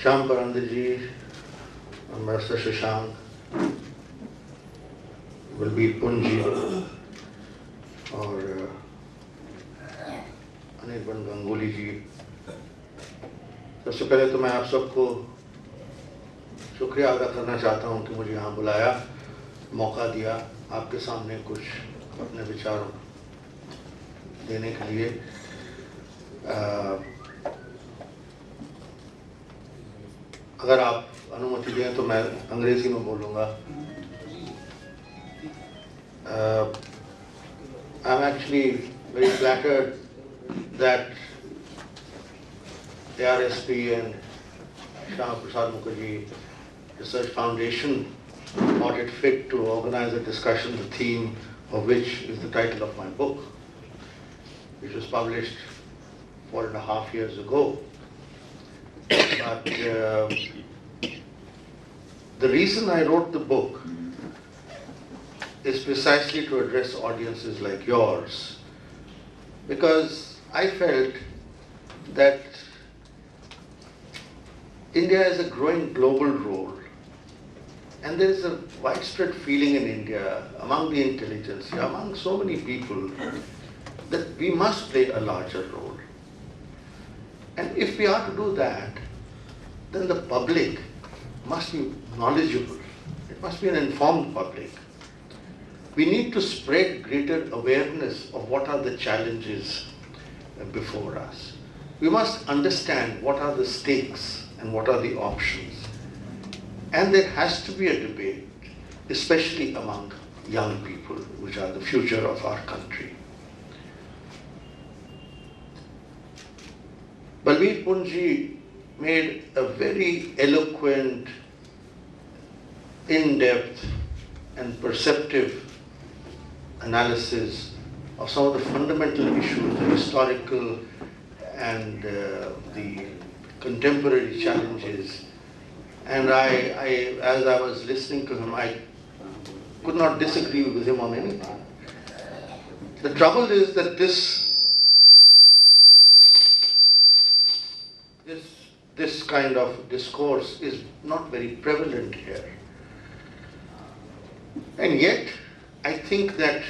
श्याम परंदे जी, Ambassador Shashank, Balbir पुंज जी और अनिर्बन गंगोली जी। सबसे पहले तो मैं आप सबको शुक्रिया अदा करना चाहता हूं कि मुझे यहाँ बुलाया, मौका दिया आपके सामने कुछ अपने विचार देने के लिए। अगर आप अनुमति दें तो मैं अंग्रेजी में बोलूँगा। I'm actually very flattered that the RSP and Shah Prasad Mukherjee Research Foundation thought it fit to organize a discussion, the theme of which is the title of my book, which was published 4.5 years ago. But the reason I wrote the book is precisely to address audiences like yours, because I felt that India is a growing global role, and there is a widespread feeling in India, among the intelligentsia, among so many people, that we must play a larger role. And if we are to do that, then the public must be knowledgeable. It must be an informed public. We need to spread greater awareness of what are the challenges before us. We must understand what are the stakes and what are the options. And there has to be a debate, especially among young people, which are the future of our country. Balbir Punji made a very eloquent, in-depth and perceptive analysis of some of the fundamental issues, the historical and the contemporary challenges. And as I was listening to him, I could not disagree with him on anything. The trouble is that this kind of discourse is not very prevalent here. And yet, I think that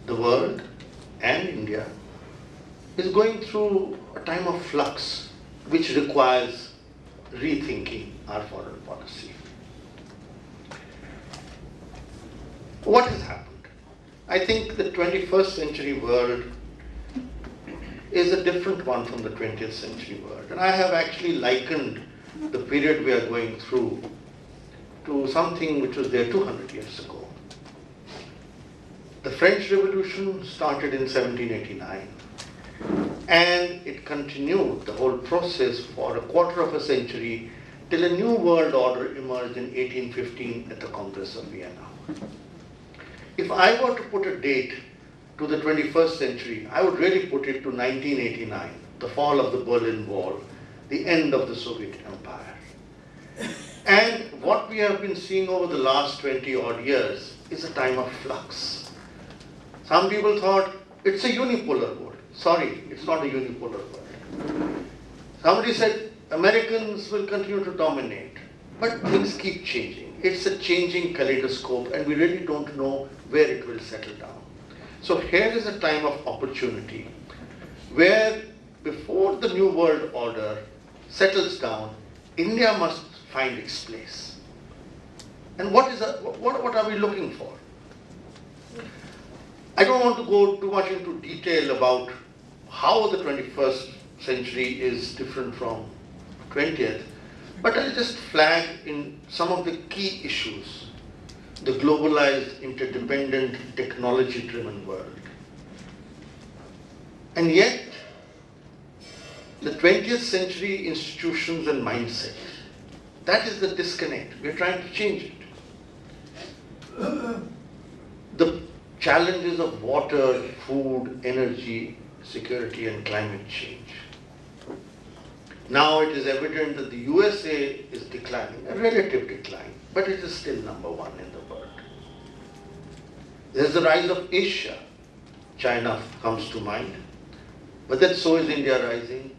the world and India is going through a time of flux which requires rethinking our foreign policy. What has happened? I think the 21st century world is a different one from the 20th century world. And I have actually likened the period we are going through to something which was there 200 years ago. The French Revolution started in 1789, and it continued the whole process for a quarter of a century till a new world order emerged in 1815 at the Congress of Vienna. If I were to put a date to the 21st century, I would really put it to 1989, the fall of the Berlin Wall, the end of the Soviet Empire. And what we have been seeing over the last 20 odd years is a time of flux. Some people thought it's a unipolar world. Sorry, it's not a unipolar world. Somebody said Americans will continue to dominate, but things keep changing. It's a changing kaleidoscope, and we really don't know where it will settle down. So here is a time of opportunity where before the new world order settles down, India must find its place. And what are we looking for? I don't want to go too much into detail about how the 21st century is different from 20th, but I'll just flag in some of the key issues. The globalized, interdependent, technology-driven world. And yet, the 20th century institutions and mindset, that is the disconnect. We're trying to change it. The challenges of water, food, energy, security, and climate change. Now it is evident that the USA is declining, a relative decline, but it is still number one in the world. There's the rise of Asia. China comes to mind, but then so is India rising,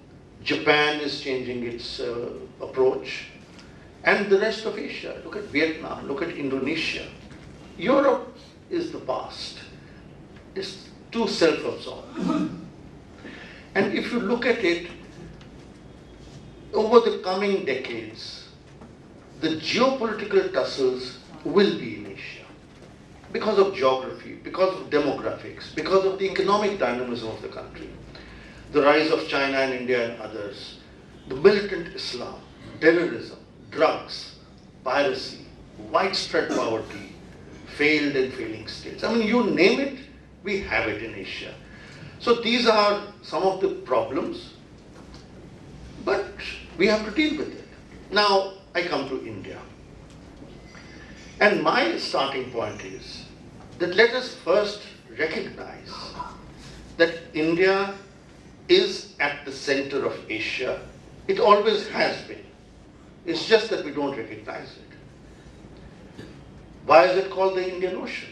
Japan is changing its approach. And the rest of Asia, look at Vietnam, look at Indonesia. Europe is the past. It's too self-absorbed. And if you look at it, over the coming decades, the geopolitical tussles will be in Asia because of geography, because of demographics, because of the economic dynamism of the country, the rise of China and India and others, the militant Islam, terrorism, drugs, piracy, widespread poverty, failed and failing states. I mean, you name it, we have it in Asia. So these are some of the problems, but we have to deal with it. Now, I come to India. And my starting point is that let us first recognize that India is at the center of Asia. It always has been. It's just that we don't recognize it. Why is it called the Indian Ocean?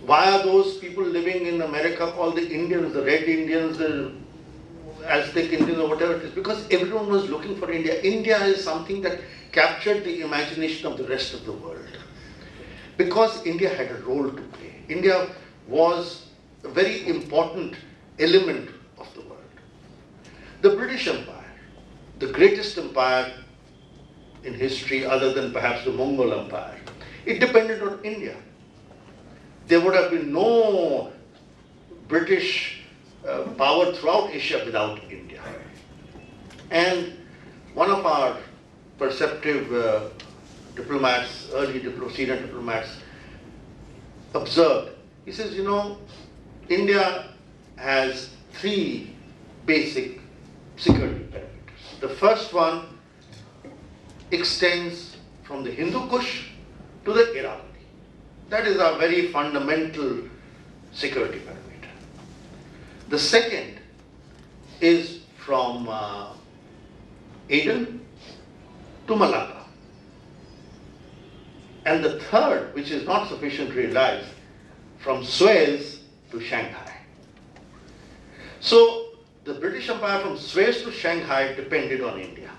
Why are those people living in America called the Indians, the Red Indians, the Aztec Indians, or whatever it is? Because everyone was looking for India. India is something that captured the imagination of the rest of the world. Because India had a role to play. India was a very important element of the world. The British Empire, the greatest empire in history other than perhaps the Mongol Empire, it depended on India. There would have been no British power throughout Asia without India. And one of our perceptive diplomats, senior diplomats, observed, he says, you know, India has three basic security parameters. The first one extends from the Hindu Kush to the Iraqi. That is a very fundamental security parameter. The second is from Aden to Malacca. And the third, which is not sufficiently realized, from Suez to Shanghai. So the British Empire from Suez to Shanghai depended on India.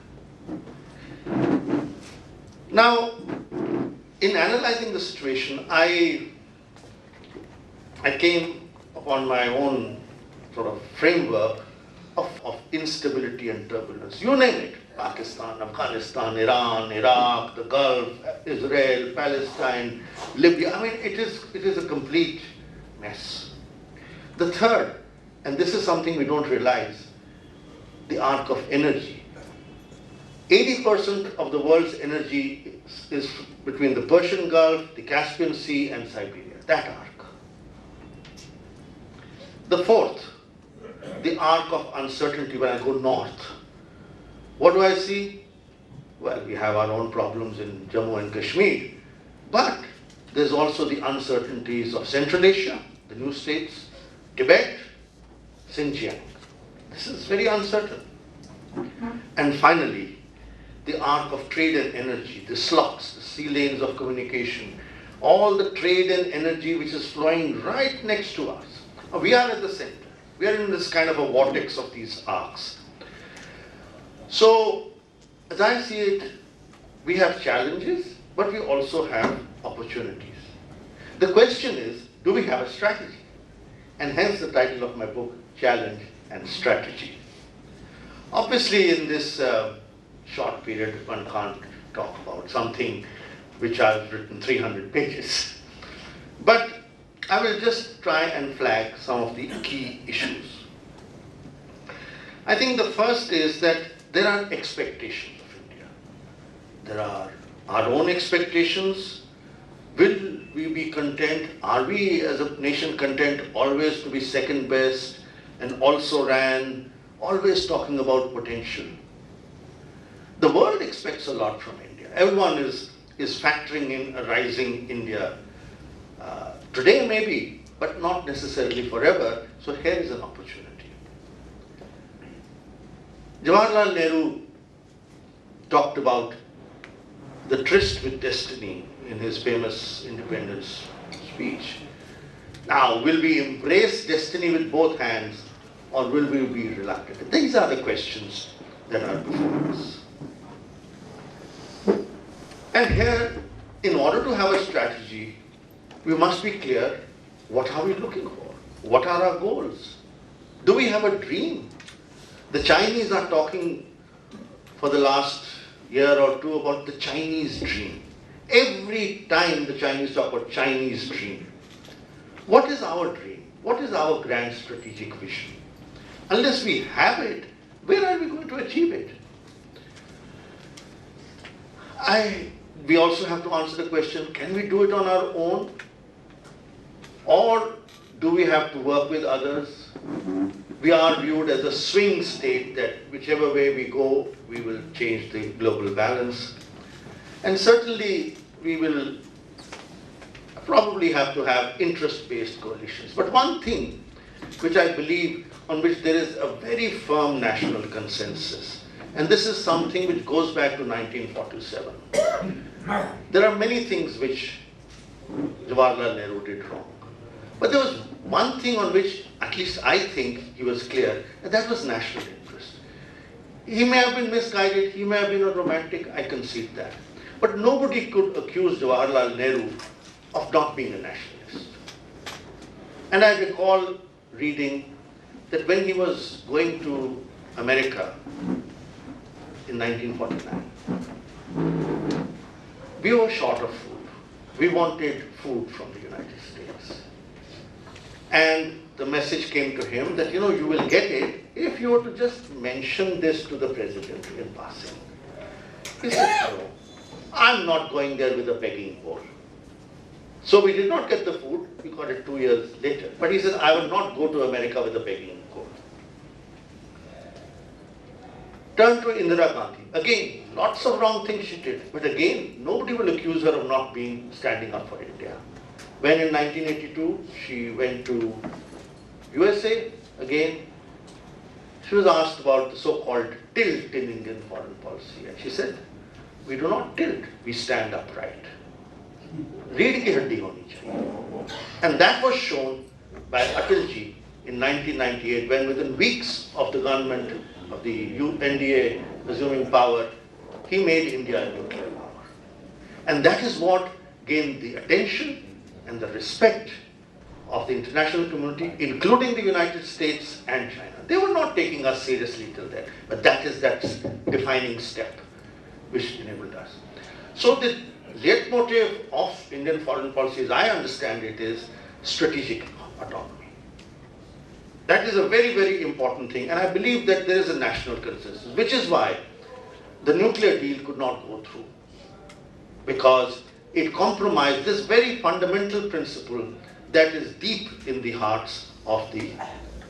Now, in analyzing the situation, I came upon my own sort of framework of instability and turbulence. You name it. Pakistan, Afghanistan, Iran, Iraq, the Gulf, Israel, Palestine, Libya. I mean, it is a complete mess. The third, and this is something we don't realize, the arc of energy. 80% of the world's energy is between the Persian Gulf, the Caspian Sea, and Siberia. That arc. The fourth, the arc of uncertainty when I go north. What do I see? Well, we have our own problems in Jammu and Kashmir, but there's also the uncertainties of Central Asia, the new states, Tibet, Xinjiang. This is very uncertain. And finally, the arc of trade and energy, the slugs, the sea lanes of communication, all the trade and energy which is flowing right next to us. We are at the center. We are in this kind of a vortex of these arcs. So, as I see it, we have challenges, but we also have opportunities. The question is, do we have a strategy? And hence the title of my book, Challenge and Strategy. Obviously, in this short period, one can't talk about something which I've written 300 pages. But I will just try and flag some of the key issues. I think the first is that there are expectations of India. There are our own expectations. Will we be content? Are we as a nation content always to be second best and also ran, always talking about potential? The world expects a lot from India. Everyone is factoring in a rising India. Today maybe, but not necessarily forever. So here is an opportunity. Jawaharlal Nehru talked about the tryst with destiny in his famous independence speech. Now, will we embrace destiny with both hands, or will we be reluctant? These are the questions that are before us. And here, in order to have a strategy, we must be clear, what are we looking for? What are our goals? Do we have a dream? The Chinese are talking for the last year or two about the Chinese dream. Every time the Chinese talk about Chinese dream. What is our dream? What is our grand strategic vision? Unless we have it, where are we going to achieve it? We also have to answer the question, can we do it on our own? Or do we have to work with others? We are viewed as a swing state that whichever way we go, we will change the global balance. And certainly we will probably have to have interest-based coalitions. But one thing which I believe, on which there is a very firm national consensus, and this is something which goes back to 1947. There are many things which Jawaharlal Nehru did wrong. But there was one thing on which, at least I think, he was clear, and that was national interest. He may have been misguided, he may have been a romantic, I concede that. But nobody could accuse Jawaharlal Nehru of not being a nationalist. And I recall reading that when he was going to America in 1949, we were short of food. We wanted food from the United States. And the message came to him that, you will get it if you were to just mention this to the president in passing. He said, no, I'm not going there with a begging bowl. So we did not get the food, we got it 2 years later. But he said, I will not go to America with a begging bowl. Turn to Indira Gandhi. Again, lots of wrong things she did. But again, nobody will accuse her of not standing up for India. When in 1982 she went to USA, again, she was asked about the so-called tilt in Indian foreign policy. And she said, we do not tilt, we stand upright. Read ki haddi honi chahiye. And that was shown by Atalji in 1998, when within weeks of the government of the NDA assuming power, he made India a nuclear power. And that is what gained the attention and the respect of the international community, including the United States and China. They were not taking us seriously till then, but that is that defining step which enabled us. So the leitmotif of Indian foreign policy, as I understand it, is strategic autonomy. That is a very, very important thing, and I believe that there is a national consensus, which is why the nuclear deal could not go through, because it compromised this very fundamental principle that is deep in the hearts of the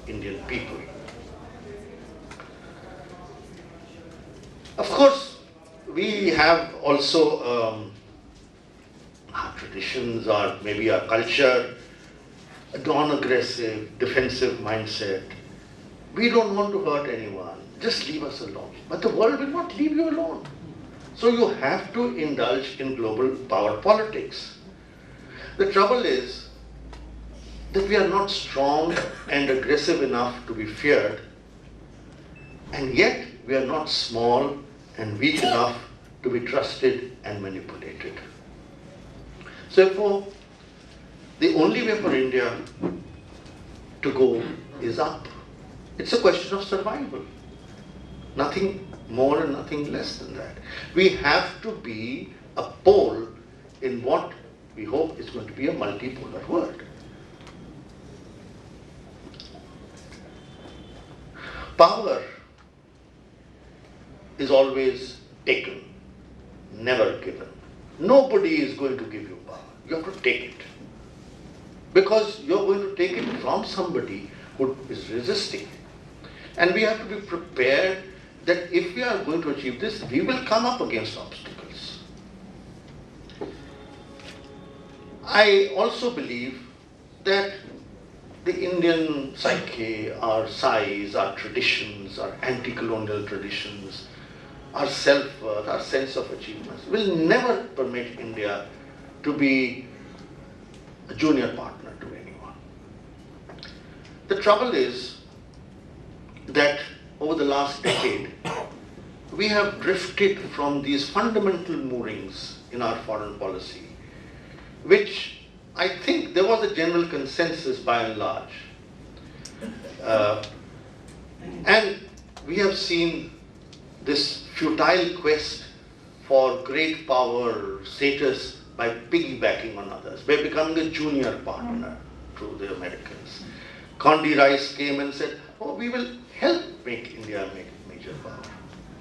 Indian people. Of course, we have also our traditions, or maybe our culture, a non-aggressive, defensive mindset. We don't want to hurt anyone, just leave us alone. But the world will not leave you alone. So you have to indulge in global power politics. The trouble is that we are not strong and aggressive enough to be feared, and yet we are not small and weak enough to be trusted and manipulated. So therefore, the only way for India to go is up. It's a question of survival. Nothing more and nothing less than that. We have to be a pole in what we hope is going to be a multipolar world. Power is always taken, never given. Nobody is going to give you power. You have to take it. Because you're going to take it from somebody who is resisting. And we have to be prepared that if we are going to achieve this, we will come up against obstacles. I also believe that the Indian psyche, our size, our traditions, our anti-colonial traditions, our self-worth, our sense of achievements will never permit India to be a junior partner to anyone. The trouble is that over the last decade, we have drifted from these fundamental moorings in our foreign policy, which I think there was a general consensus by and large. And we have seen this futile quest for great power, status, by piggybacking on others, by becoming a junior partner to the Americans. Condi Rice came and said, oh, we will help make India a major power.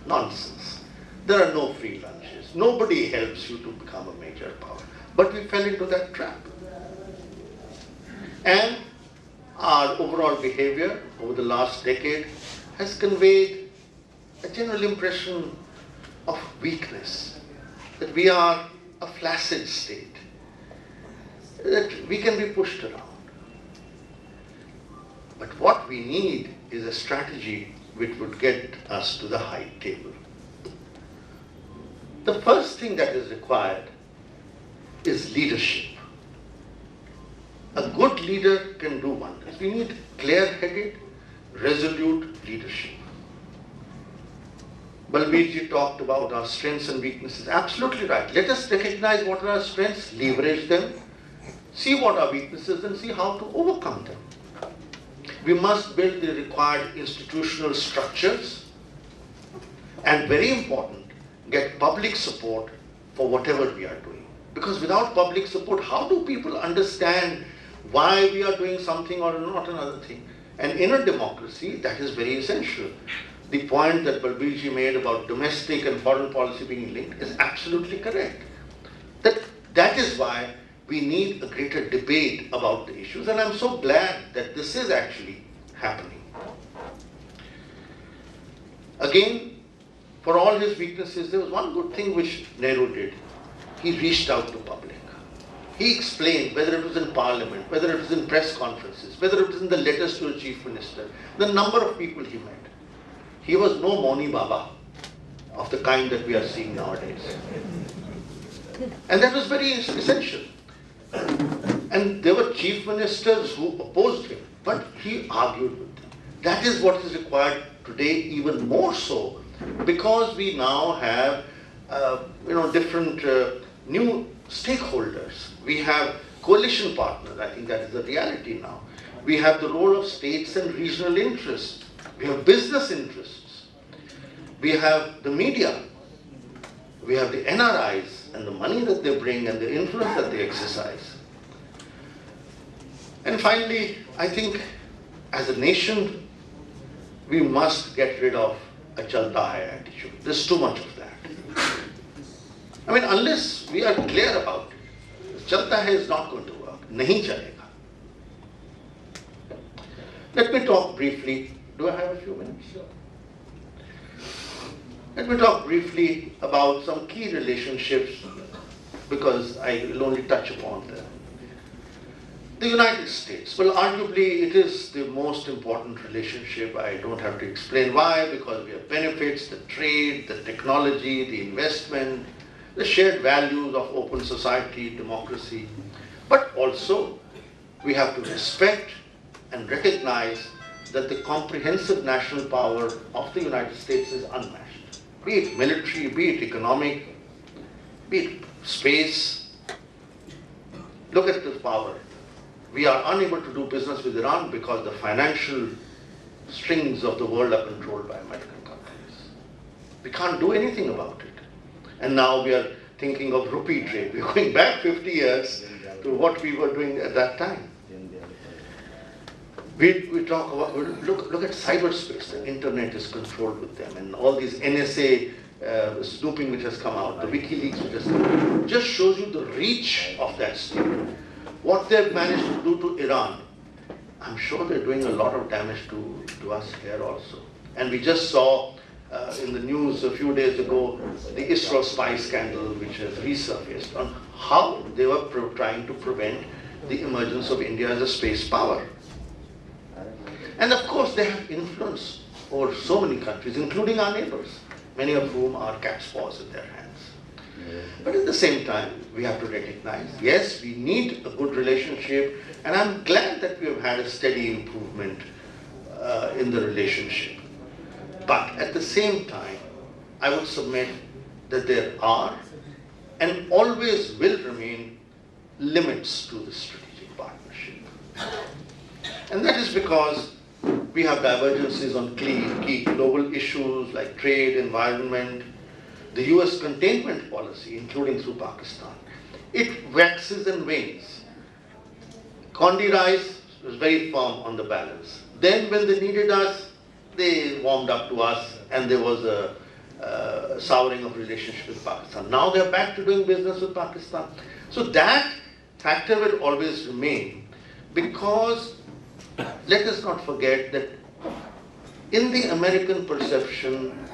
Nonsense. There are no free lunches. Nobody helps you to become a major power. But we fell into that trap. And our overall behavior over the last decade has conveyed a general impression of weakness, that we are a flaccid state, that we can be pushed around. But what we need is a strategy which would get us to the high table. The first thing that is required is leadership. A good leader can do wonders. We need clear-headed, resolute leadership. Balbirji talked about our strengths and weaknesses. Absolutely right. Let us recognize what are our strengths, leverage them, see what are weaknesses, and see how to overcome them. We must build the required institutional structures, and very important, get public support for whatever we are doing. Because without public support, how do people understand why we are doing something or not another thing? And in a democracy, that is very essential. The point that Balbirji made about domestic and foreign policy being linked is absolutely correct. That is why we need a greater debate about the issues, and I'm so glad that this is actually happening. Again, for all his weaknesses, there was one good thing which Nehru did. He reached out to public. He explained, whether it was in parliament, whether it was in press conferences, whether it was in the letters to the chief minister, the number of people he met. He was no Moni Baba of the kind that we are seeing nowadays. And that was very essential. And there were chief ministers who opposed him, but he argued with them. That is what is required today, even more so, because we now have different new stakeholders. We have coalition partners. I think that is the reality now. We have the role of states and regional interests. We have business interests. We have the media. We have the NRIs and the money that they bring and the influence that they exercise. And finally, I think as a nation, we must get rid of a chalta hai attitude. There's too much of that. I mean, unless we are clear about it, chalta hai is not going to work. Nahi chalega. Let me talk briefly. Do I have a few minutes? Sure. Let me talk briefly about some key relationships, because I will only touch upon them. The United States. Well, arguably it is the most important relationship. I don't have to explain why, because we have benefits, the trade, the technology, the investment, the shared values of open society, democracy. But also we have to respect and recognize that the comprehensive national power of the United States is unmatched. Be it military, be it economic, be it space. Look at this power. We are unable to do business with Iran because the financial strings of the world are controlled by American companies. We can't do anything about it. And now we are thinking of rupee trade. We're going back 50 years to what we were doing at that time. We talk about, look at cyberspace. The internet is controlled with them, and all these NSA snooping which has come out, the WikiLeaks which has come out, just shows you the reach of that state. What they've managed to do to Iran, I'm sure they're doing a lot of damage to us here also. And we just saw in the news a few days ago the ISRO spy scandal which has resurfaced on how they were trying to prevent the emergence of India as a space power. And of course they have influence over so many countries, including our neighbors, many of whom are cat's paws in their hands. But at the same time, we have to recognize, yes, we need a good relationship, and I'm glad that we have had a steady improvement in the relationship. But at the same time, I would submit that there are and always will remain limits to the strategic partnership. And that is because we have divergences on key global issues like trade, environment, the US containment policy, including through Pakistan. It waxes and wanes. Condi Rice was very firm on the balance. Then when they needed us, they warmed up to us and there was a souring of relationship with Pakistan. Now they're back to doing business with Pakistan. So that factor will always remain, because let us not forget that in the American perception,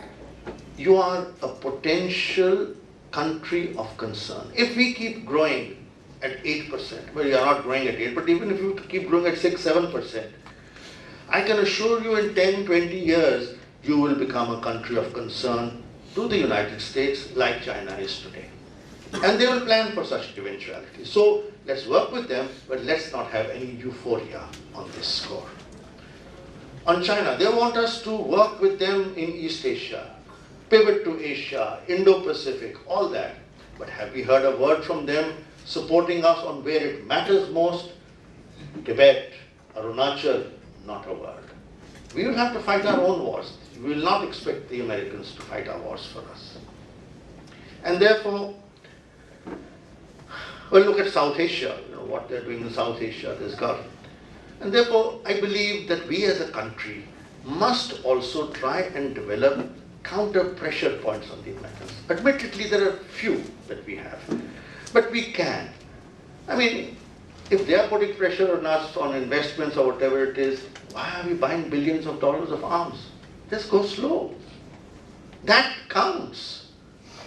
you are a potential country of concern. If we keep growing at 8%, well, you are not growing at 8, but even if you keep growing at 6, 7%, I can assure you in 10, 20 years, you will become a country of concern to the United States like China is today. And they will plan for such eventuality. So let's work with them, but let's not have any euphoria on this score. On China, they want us to work with them in East Asia, pivot to Asia, Indo-Pacific, all that. But have we heard a word from them supporting us on where it matters most? Tibet, Arunachal, not a word. We will have to fight our own wars. We will not expect the Americans to fight our wars for us. And therefore, well, look at South Asia, what they're doing in South Asia, this Gulf. And therefore, I believe that we as a country must also try and develop counter pressure points on the Americans. Admittedly, there are few that we have, but we can. I mean, if they are putting pressure on us on investments or whatever it is, why are we buying billions of dollars of arms? Just go slow. That counts.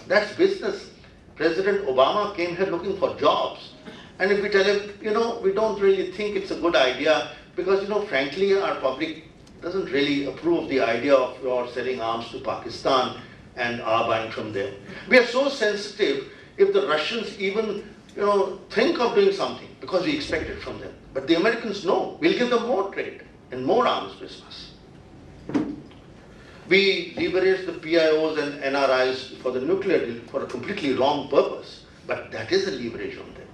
That's business. President Obama came here looking for jobs. And if we tell him, we don't really think it's a good idea because, frankly, our public doesn't really approve the idea of your selling arms to Pakistan and are buying from them. We are so sensitive if the Russians even, think of doing something because we expect it from them. But the Americans know. We'll give them more trade and more arms business. We leverage the PIOs and NRIs for the nuclear deal for a completely wrong purpose, but that is a leverage on them.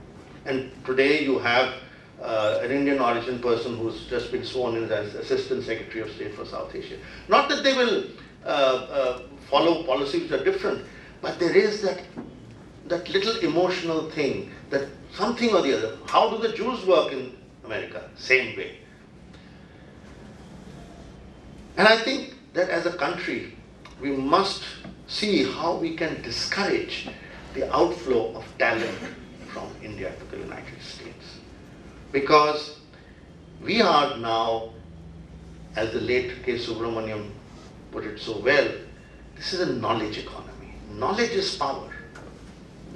And today you have an Indian origin person who's just been sworn in as Assistant Secretary of State for South Asia. Not that they will follow policies which are different, but there is that little emotional thing, that something or the other. How do the Jews work in America? Same way. And I think that as a country, we must see how we can discourage the outflow of talent from India to the United States. Because we are now, as the late K. Subramaniam put it so well, this is a knowledge economy. Knowledge is power.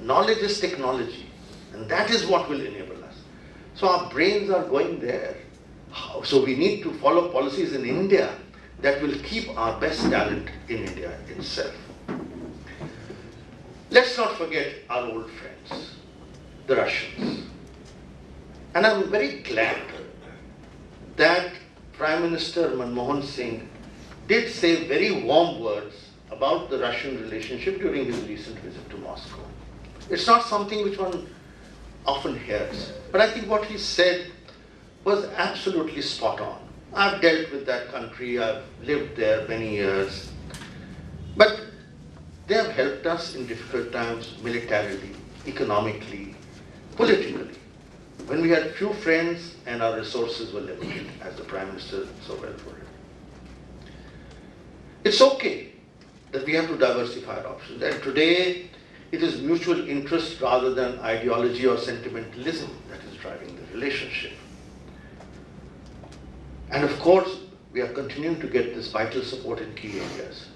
Knowledge is technology. And that is what will enable us. So our brains are going there. So we need to follow policies in India that will keep our best talent in India itself. Let's not forget our old friends, the Russians. And I'm very glad that Prime Minister Manmohan Singh did say very warm words about the Russian relationship during his recent visit to Moscow. It's not something which one often hears, but I think what he said was absolutely spot on. I've dealt with that country, I've lived there many years, but they have helped us in difficult times militarily, economically, politically. When we had few friends and our resources were limited, as the Prime Minister so well put it. It's okay that we have to diversify our options, and today it is mutual interest rather than ideology or sentimentalism that is driving the relationship. And of course, we are continuing to get this vital support in key areas.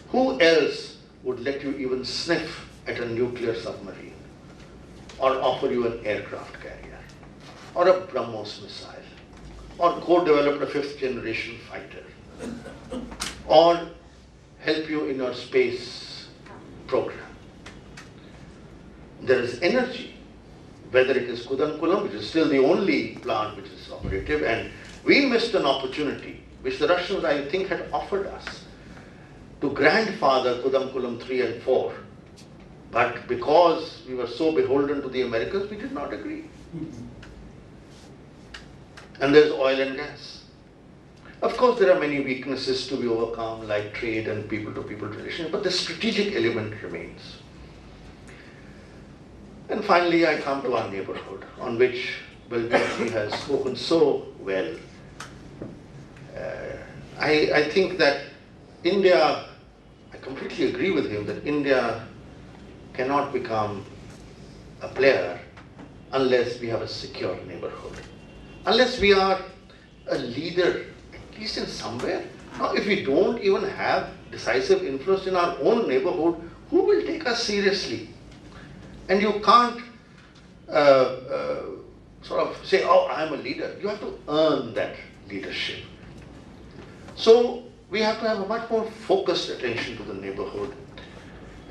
Who else would let you even sniff at a nuclear submarine, or offer you an aircraft carrier, or a BrahMos missile, or co-develop a 5th generation fighter, or help you in your space program? There is energy, whether it is Kudankulam, which is still the only plant which is operative, and we missed an opportunity which the Russians, I think, had offered us to grandfather Kudamkulam 3 and 4. But because we were so beholden to the Americans, we did not agree. And there's oil and gas. Of course, there are many weaknesses to be overcome, like trade and people-to-people relations, but the strategic element remains. And finally, I come to our neighborhood, on which Balbir has spoken so well. I think that India, I completely agree with him that India cannot become a player unless we have a secure neighborhood. Unless we are a leader, at least in somewhere. Now, if we don't even have decisive influence in our own neighborhood, who will take us seriously? And you can't sort of say, oh, I'm a leader. You have to earn that leadership. So we have to have a much more focused attention to the neighborhood.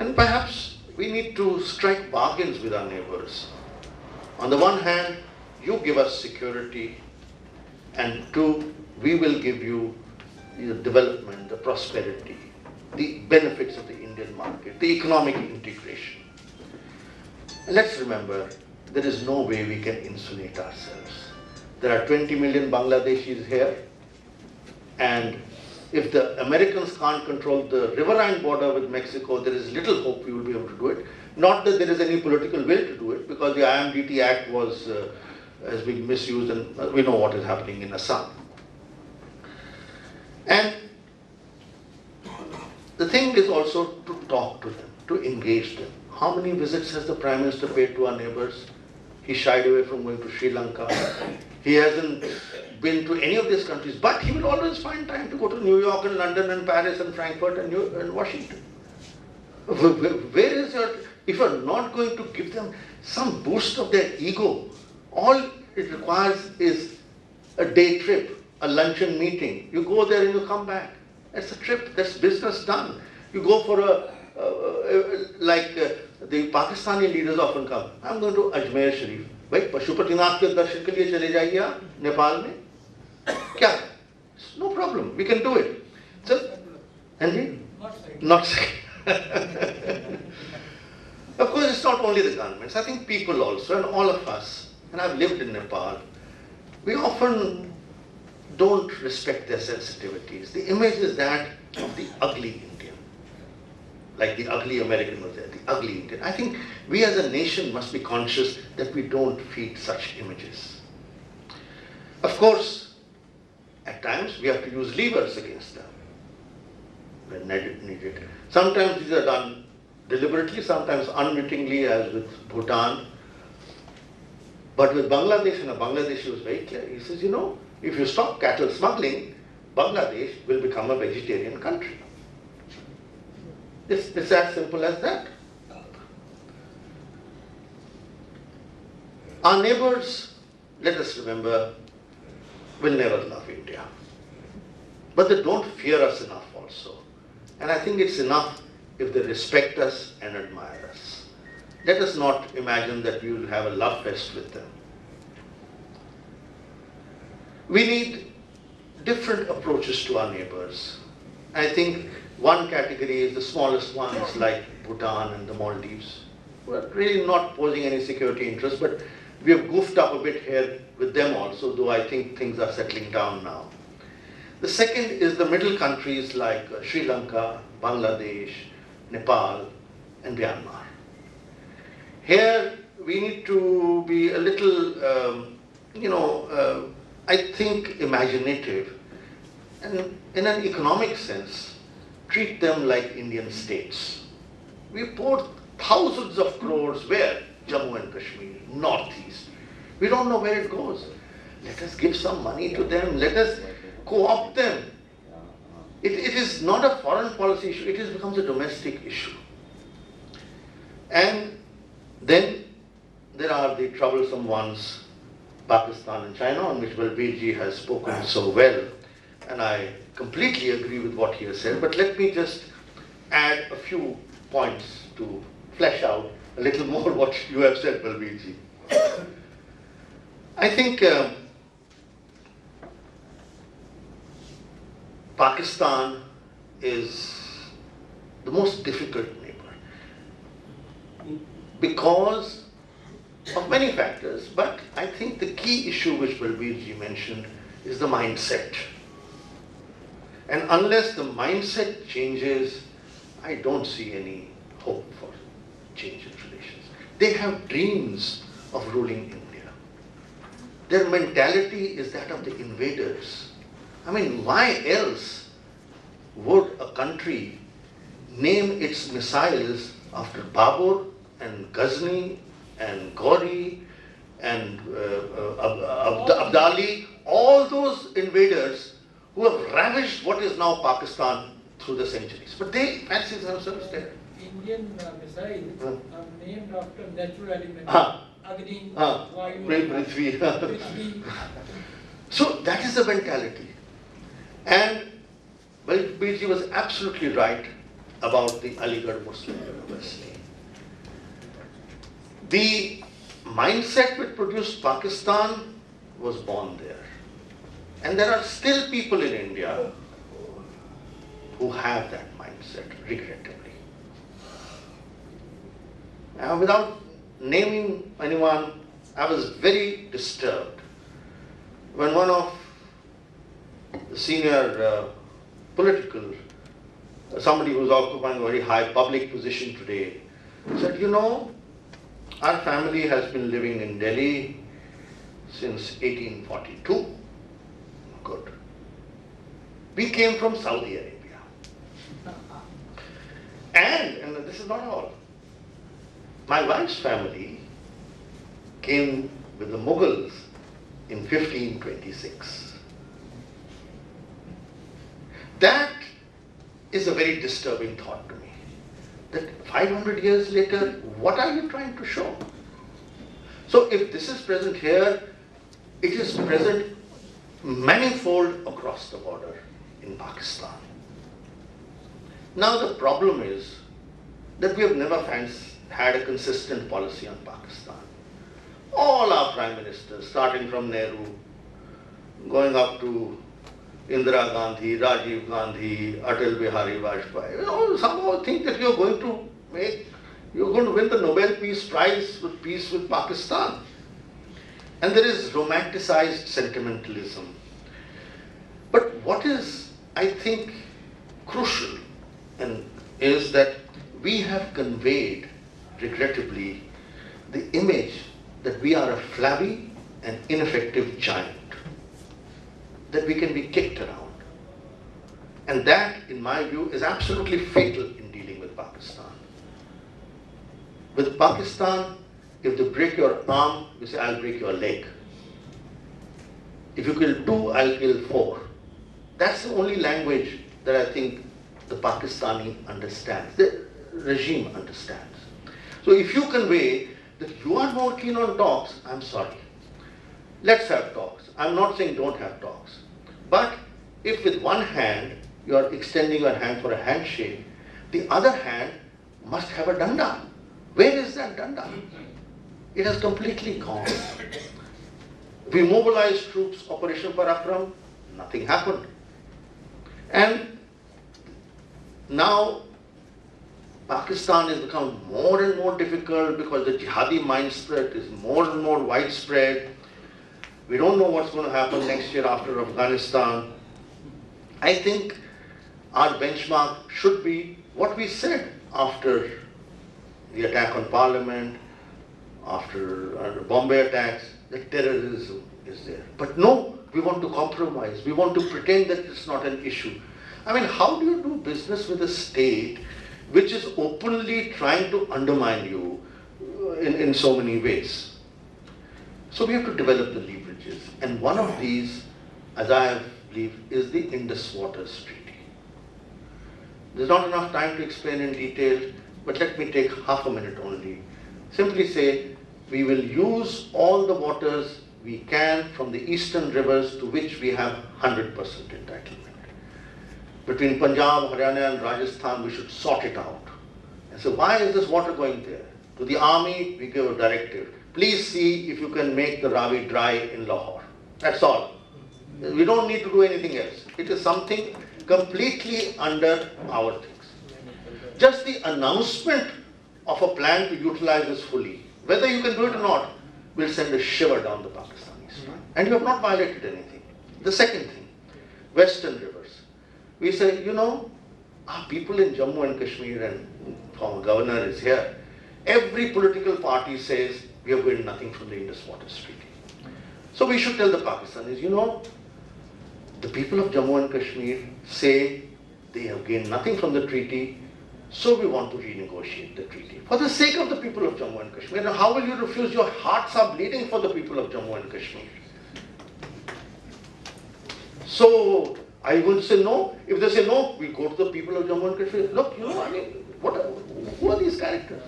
And perhaps we need to strike bargains with our neighbors. On the one hand, you give us security, and two, we will give you the development, the prosperity, the benefits of the Indian market, the economic integration. And let's remember, there is no way we can insulate ourselves. There are 20 million Bangladeshis here, and if the Americans can't control the riverine border with Mexico, there is little hope we will be able to do it. Not that there is any political will to do it, because the IMDT Act has been misused, and we know what is happening in Assam. And the thing is also to talk to them, to engage them. How many visits has the Prime Minister paid to our neighbors? He shied away from going to Sri Lanka. He hasn't been to any of these countries, but he will always find time to go to New York and London and Paris and Frankfurt and Washington. Where is your, if you're not going to give them some boost of their ego, all it requires is a day trip, a luncheon meeting. You go there and you come back. That's a trip, that's business done. You go for the Pakistani leaders often come. I'm going to Ajmer Sharif. भाई पशुपतिनाथ के दर्शन के लिए चले जाइए आप नेपाल में क्या no problem, we can do it. So, and not of course, it's not only the governments. I think people also, and all of us, and I've lived in Nepal, we often don't respect their sensitivities. The image is that of the ugly Indian, like the ugly American was there, the ugly Indian. I think we as a nation must be conscious that we don't feed such images. Of course, at times we have to use levers against them when needed. Sometimes these are done deliberately, sometimes unwittingly, as with Bhutan. But with Bangladesh, and Bangladesh was very clear. He says, if you stop cattle smuggling, Bangladesh will become a vegetarian country. It's as simple as that. Our neighbors, let us remember, will never love India. But they don't fear us enough also. And I think it's enough if they respect us and admire us. Let us not imagine that we will have a love fest with them. We need different approaches to our neighbors. I think one category is the smallest ones like Bhutan and the Maldives, who are really not posing any security interest, but we have goofed up a bit here with them also, though I think things are settling down now. The second is the middle countries like Sri Lanka, Bangladesh, Nepal, and Myanmar. Here we need to be a little, I think imaginative, and in an economic sense, treat them like Indian states. We poured thousands of crores where? Jammu and Kashmir, Northeast. We don't know where it goes. Let us give some money to them. Let us co-opt them. It is not a foreign policy issue. It becomes a domestic issue. And then there are the troublesome ones, Pakistan and China, on which Balbir has spoken so well. And I completely agree with what he has said. But let me just add a few points to flesh out a little more what you have said, Balbir. I think Pakistan is the most difficult neighbor because of many factors, but I think the key issue which Balbirji mentioned is the mindset. And unless the mindset changes, I don't see any hope for change in relations. They have dreams of ruling India. Their mentality is that of the invaders. I mean, why else would a country name its missiles after Babur and Ghazni and Ghori and Abdali, all those invaders who have ravaged what is now Pakistan through the centuries. But they fancy themselves there. Indian missiles are named after natural elements. Agni, Vayu, Prithvi. So that is the mentality. And Balbirji was absolutely right about the Aligarh Muslim University. The mindset which produced Pakistan was born there. And there are still people in India who have that mindset, regrettably. Without naming anyone, I was very disturbed when one of the senior somebody who is occupying a very high public position today, said, you know, our family has been living in Delhi since 1842. Good. We came from Saudi Arabia. And this is not all. My wife's family came with the Mughals in 1526. That is a very disturbing thought to me. That 500 years later, what are you trying to show? So if this is present here, it is present manifold across the border in Pakistan. Now the problem is that we have never had a consistent policy on Pakistan. All our prime ministers, starting from Nehru, going up to Indira Gandhi, Rajiv Gandhi, Atal Bihari Vajpayee, somehow think that you're going to win the Nobel Peace Prize with peace with Pakistan. And there is romanticized sentimentalism. But what is, I think, crucial is that we have conveyed, regrettably, the image that we are a flabby and ineffective giant, that we can be kicked around. And that, in my view, is absolutely fatal in dealing with Pakistan. With Pakistan, if they break your arm, you say, I'll break your leg. If you kill 2, I'll kill 4. That's the only language that I think the Pakistani understands, the regime understands. So if you convey that you are more keen on talks, I'm sorry. Let's have talks. I'm not saying don't have talks. But if with one hand you are extending your hand for a handshake, the other hand must have a danda. Where is that danda? It has completely gone. We mobilized troops, Operation Parakram, nothing happened. And now Pakistan has become more and more difficult because the jihadi mindset is more and more widespread. We don't know what's going to happen next year after Afghanistan. I think our benchmark should be what we said after the attack on Parliament, after Bombay attacks, that terrorism is there. But no, we want to compromise. We want to pretend that it's not an issue. I mean, how do you do business with a state which is openly trying to undermine you in so many ways? So we have to develop the leverages. And one of these, as I believe, is the Indus Waters Treaty. There's not enough time to explain in detail, but let me take half a minute only. Simply say, we will use all the waters we can from the eastern rivers to which we have 100% entitlement. Between Punjab, Haryana and Rajasthan, we should sort it out. And so why is this water going there? To the army, we give a directive. Please see if you can make the Ravi dry in Lahore. That's all. We don't need to do anything else. It is something completely under our things. Just the announcement of a plan to utilize this fully, whether you can do it or not, will send a shiver down the Pakistani spine. And you have not violated anything. The second thing, Western rivers. We say, you know, our people in Jammu and Kashmir, and former governor is here, every political party says we have gained nothing from the Indus Waters Treaty. So we should tell the Pakistanis, you know, the people of Jammu and Kashmir say they have gained nothing from the treaty, so we want to renegotiate the treaty. For the sake of the people of Jammu and Kashmir. Now how will you refuse? Your hearts are bleeding for the people of Jammu and Kashmir. So, are you going to say no? If they say no, we go to the people of Jammu and Kashmir. Look, you know, I mean, who are these characters?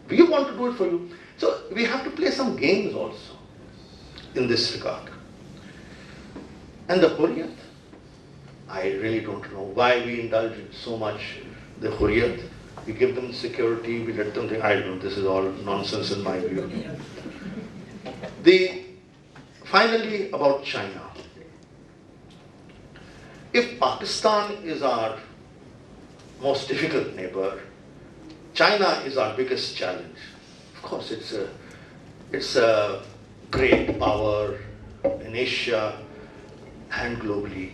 We want to do it for you. So, we have to play some games also in this regard. And the Hurriyat, I really don't know why we indulge in so much the Hurriyat. We give them security, we let them think, I don't know, this is all nonsense in my view. Finally, about China. If Pakistan is our most difficult neighbor, China is our biggest challenge. Of course, it's a great power in Asia and globally.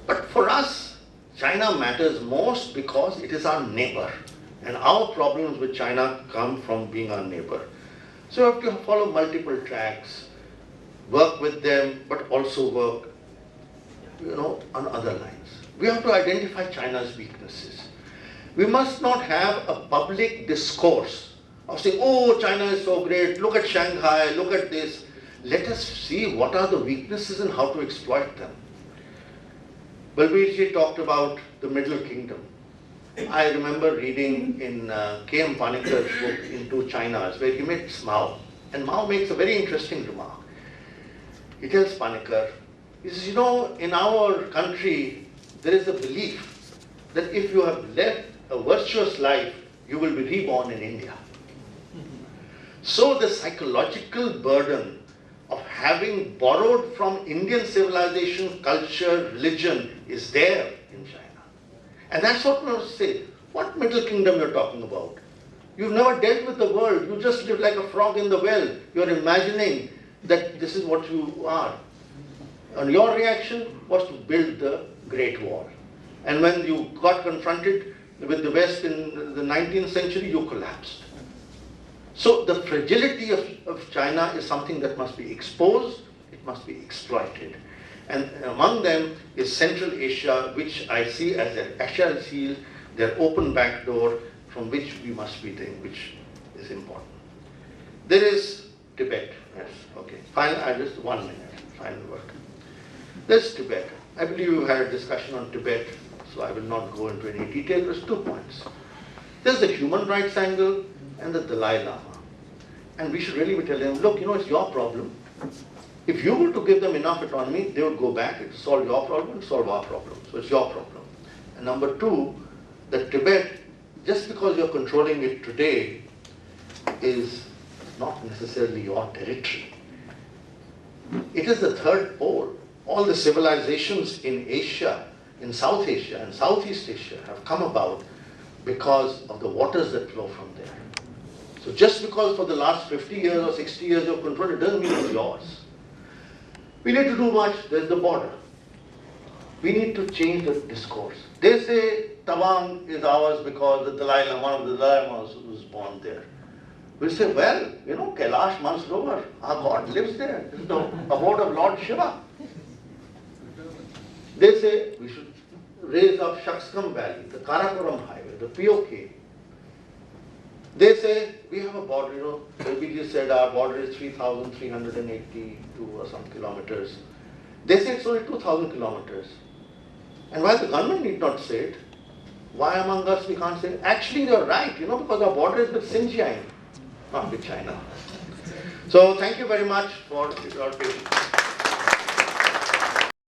But for us, China matters most because it is our neighbor. And our problems with China come from being our neighbor. So we have to follow multiple tracks, work with them, but also work, you know, on other lines. We have to identify China's weaknesses. We must not have a public discourse of saying, oh, China is so great, look at Shanghai, look at this. Let us see what are the weaknesses and how to exploit them. Balbirji talked about the Middle Kingdom. I remember reading in K.M. Panikar's book, Into China, where he meets Mao. And Mao makes a very interesting remark. He tells Panikar, he says, you know, in our country, there is a belief that if you have led a virtuous life, you will be reborn in India. So the psychological burden of having borrowed from Indian civilization, culture, religion is there in China. And that's what we must say. What Middle Kingdom you're talking about? You've never dealt with the world. You just live like a frog in the well. You're imagining that this is what you are. And your reaction was to build the Great Wall. And when you got confronted with the West in the 19th century, you collapsed. So the fragility of China is something that must be exposed, it must be exploited. And among them is Central Asia, which I see as their Achilles heel, their open back door from which we must be doing, which is important. There is Tibet. Yes, okay. Final, just 1 minute, final word. There's Tibet. I believe you had a discussion on Tibet, so I will not go into any detail. There's 2 points. There's the human rights angle and the Dalai Lama. And we should really be telling them, look, you know, it's your problem. If you were to give them enough autonomy, they would go back, it would solve your problem, solve our problem. So it's your problem. And number 2, that Tibet, just because you're controlling it today, is not necessarily your territory. It is the third pole. All the civilizations in Asia, in South Asia and Southeast Asia have come about because of the waters that flow from there. So just because for the last 50 years or 60 years you've controlled it doesn't mean it's yours. We need to do much. There's the border. We need to change the discourse. They say Tawang is ours because the Dalai Lama, one of the Dalai Lamas was born there. We say, well, you know, Kailash Mansarovar, our God lives there. This is the abode of Lord Shiva. They say we should raise up Shakskam Valley, the Karakoram Highway, the POK. They say we have a border, you know, LBG said our border is 3,382 or some kilometers. They say it's only 2,000 kilometers. And while the government need not say it, why among us we can't say it? Actually, they're right, you know, because our border is with Xinjiang, not with China. So thank you very much for your patience.